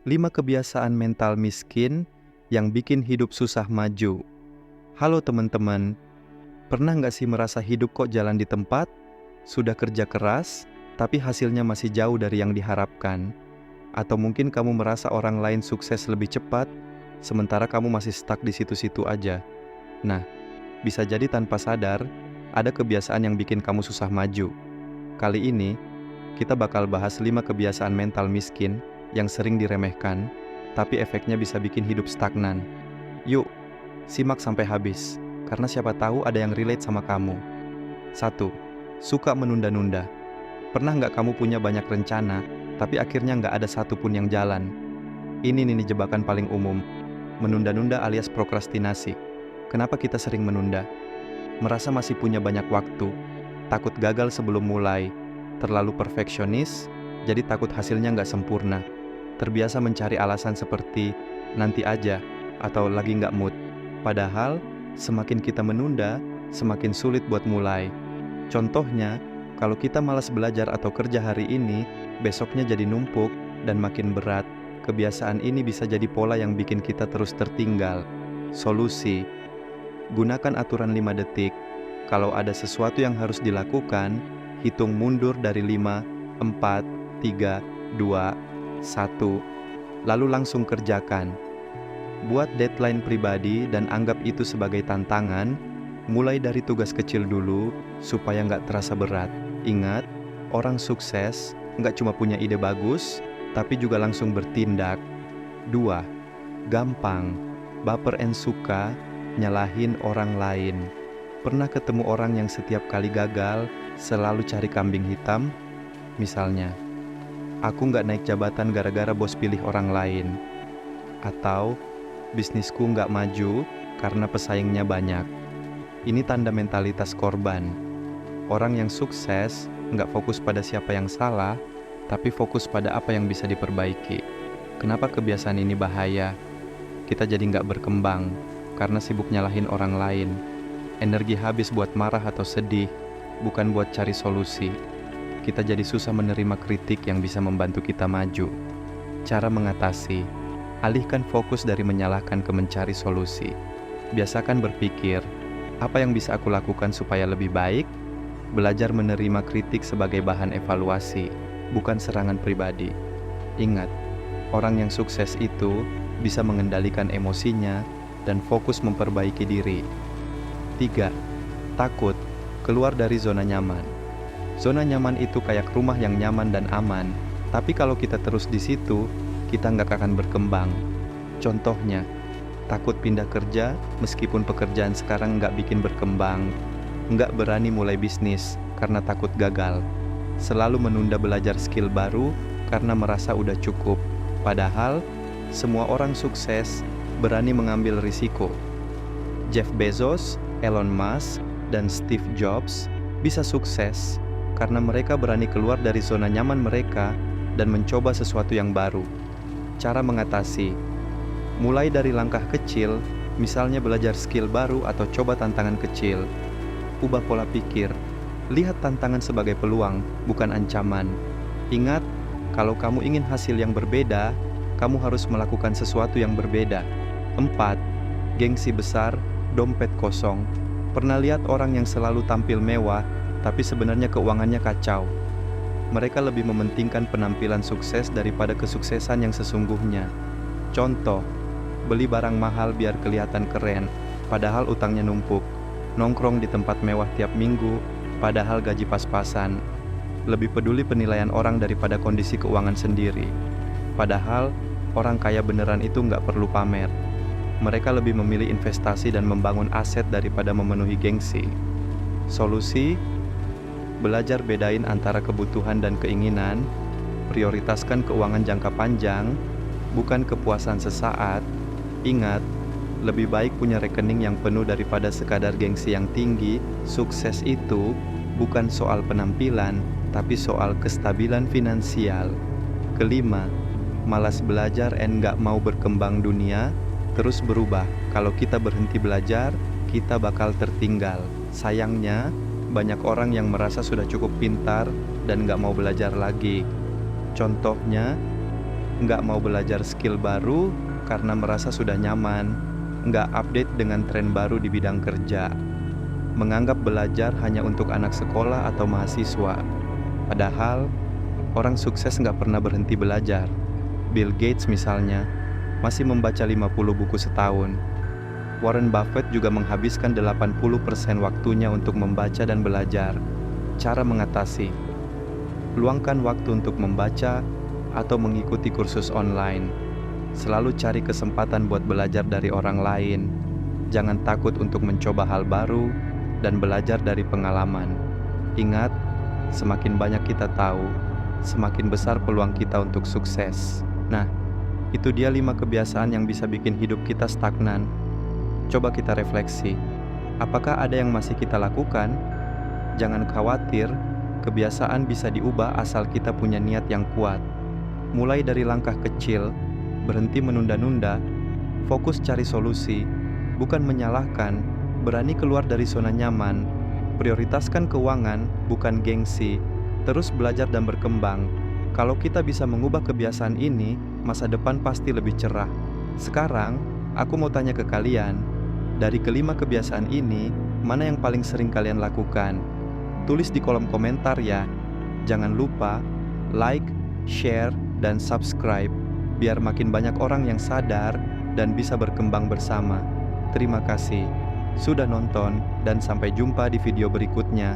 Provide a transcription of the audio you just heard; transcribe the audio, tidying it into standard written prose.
5 kebiasaan mental miskin yang bikin hidup susah maju. Halo teman-teman, pernah nggak sih merasa hidup kok jalan di tempat? Sudah kerja keras, tapi hasilnya masih jauh dari yang diharapkan. Atau mungkin kamu merasa orang lain sukses lebih cepat, sementara kamu masih stuck di situ-situ aja. Nah, bisa jadi tanpa sadar, ada kebiasaan yang bikin kamu susah maju. Kali ini, kita bakal bahas 5 kebiasaan mental miskin yang sering diremehkan, tapi efeknya bisa bikin hidup stagnan. Yuk, simak sampai habis, karena siapa tahu ada yang relate sama kamu. 1. Suka menunda-nunda. Pernah nggak kamu punya banyak rencana, tapi akhirnya nggak ada satupun yang jalan? Ini nih jebakan paling umum, menunda-nunda alias prokrastinasi. Kenapa kita sering menunda? Merasa masih punya banyak waktu, takut gagal sebelum mulai, terlalu perfeksionis, jadi takut hasilnya nggak sempurna. Terbiasa mencari alasan seperti nanti aja atau lagi nggak mood. Padahal semakin kita menunda, semakin sulit buat mulai. Contohnya, kalau kita malas belajar atau kerja hari ini, besoknya jadi numpuk dan makin berat. Kebiasaan ini bisa jadi pola yang bikin kita terus tertinggal. Solusi: gunakan aturan 5 detik. Kalau ada sesuatu yang harus dilakukan, hitung mundur dari 5, 4, 3, 2, 1, lalu langsung kerjakan. Buat deadline pribadi dan anggap itu sebagai tantangan, mulai dari tugas kecil dulu supaya nggak terasa berat. Ingat, orang sukses nggak cuma punya ide bagus, tapi juga langsung bertindak. 2. Gampang, baper and suka nyalahin orang lain. Pernah ketemu orang yang setiap kali gagal selalu cari kambing hitam? Misalnya, aku nggak naik jabatan gara-gara bos pilih orang lain. Atau, bisnisku nggak maju karena pesaingnya banyak. Ini tanda mentalitas korban. Orang yang sukses nggak fokus pada siapa yang salah, tapi fokus pada apa yang bisa diperbaiki. Kenapa kebiasaan ini bahaya? Kita jadi nggak berkembang karena sibuk nyalahin orang lain. Energi habis buat marah atau sedih, bukan buat cari solusi. Kita jadi susah menerima kritik yang bisa membantu kita maju. Cara mengatasi: alihkan fokus dari menyalahkan ke mencari solusi. Biasakan berpikir, apa yang bisa aku lakukan supaya lebih baik? Belajar menerima kritik sebagai bahan evaluasi, bukan serangan pribadi. Ingat, orang yang sukses itu bisa mengendalikan emosinya dan fokus memperbaiki diri. 3. Takut keluar dari zona nyaman. Zona nyaman itu kayak rumah yang nyaman dan aman, tapi kalau kita terus di situ, kita nggak akan berkembang. Contohnya, takut pindah kerja meskipun pekerjaan sekarang nggak bikin berkembang, nggak berani mulai bisnis karena takut gagal, selalu menunda belajar skill baru karena merasa udah cukup. Padahal, semua orang sukses berani mengambil risiko. Jeff Bezos, Elon Musk, dan Steve Jobs bisa sukses karena mereka berani keluar dari zona nyaman mereka dan mencoba sesuatu yang baru. Cara mengatasi: mulai dari langkah kecil, misalnya belajar skill baru atau coba tantangan kecil. Ubah pola pikir, lihat tantangan sebagai peluang, bukan ancaman. Ingat, kalau kamu ingin hasil yang berbeda, kamu harus melakukan sesuatu yang berbeda. 4. Gengsi besar, dompet kosong. Pernah lihat orang yang selalu tampil mewah, tapi sebenarnya keuangannya kacau? Mereka lebih mementingkan penampilan sukses daripada kesuksesan yang sesungguhnya. Contoh, beli barang mahal biar kelihatan keren, padahal utangnya numpuk. Nongkrong di tempat mewah tiap minggu, padahal gaji pas-pasan. Lebih peduli penilaian orang daripada kondisi keuangan sendiri. Padahal, orang kaya beneran itu nggak perlu pamer. Mereka lebih memilih investasi dan membangun aset daripada memenuhi gengsi. Solusi: belajar bedain antara kebutuhan dan keinginan, prioritaskan keuangan jangka panjang, bukan kepuasan sesaat. Ingat, lebih baik punya rekening yang penuh daripada sekadar gengsi yang tinggi. Sukses itu bukan soal penampilan, tapi soal kestabilan finansial. 5. Malas belajar and nggak mau berkembang. Dunia terus berubah. Kalau kita berhenti belajar, kita bakal tertinggal. Sayangnya, banyak orang yang merasa sudah cukup pintar dan nggak mau belajar lagi. Contohnya, nggak mau belajar skill baru karena merasa sudah nyaman, nggak update dengan tren baru di bidang kerja, menganggap belajar hanya untuk anak sekolah atau mahasiswa. Padahal, orang sukses nggak pernah berhenti belajar. Bill Gates misalnya, masih membaca 50 buku setahun. Warren Buffett juga menghabiskan 80% waktunya untuk membaca dan belajar. Cara mengatasi: luangkan waktu untuk membaca atau mengikuti kursus online. Selalu cari kesempatan buat belajar dari orang lain. Jangan takut untuk mencoba hal baru dan belajar dari pengalaman. Ingat, semakin banyak kita tahu, semakin besar peluang kita untuk sukses. Nah, itu dia 5 kebiasaan yang bisa bikin hidup kita stagnan. Coba kita refleksi. Apakah ada yang masih kita lakukan? Jangan khawatir, kebiasaan bisa diubah asal kita punya niat yang kuat. Mulai dari langkah kecil, berhenti menunda-nunda, fokus cari solusi, bukan menyalahkan, berani keluar dari zona nyaman, prioritaskan keuangan, bukan gengsi, terus belajar dan berkembang. Kalau kita bisa mengubah kebiasaan ini, masa depan pasti lebih cerah. Sekarang, aku mau tanya ke kalian, dari kelima kebiasaan ini, mana yang paling sering kalian lakukan? Tulis di kolom komentar ya. Jangan lupa like, share, dan subscribe, biar makin banyak orang yang sadar dan bisa berkembang bersama. Terima kasih sudah nonton dan sampai jumpa di video berikutnya.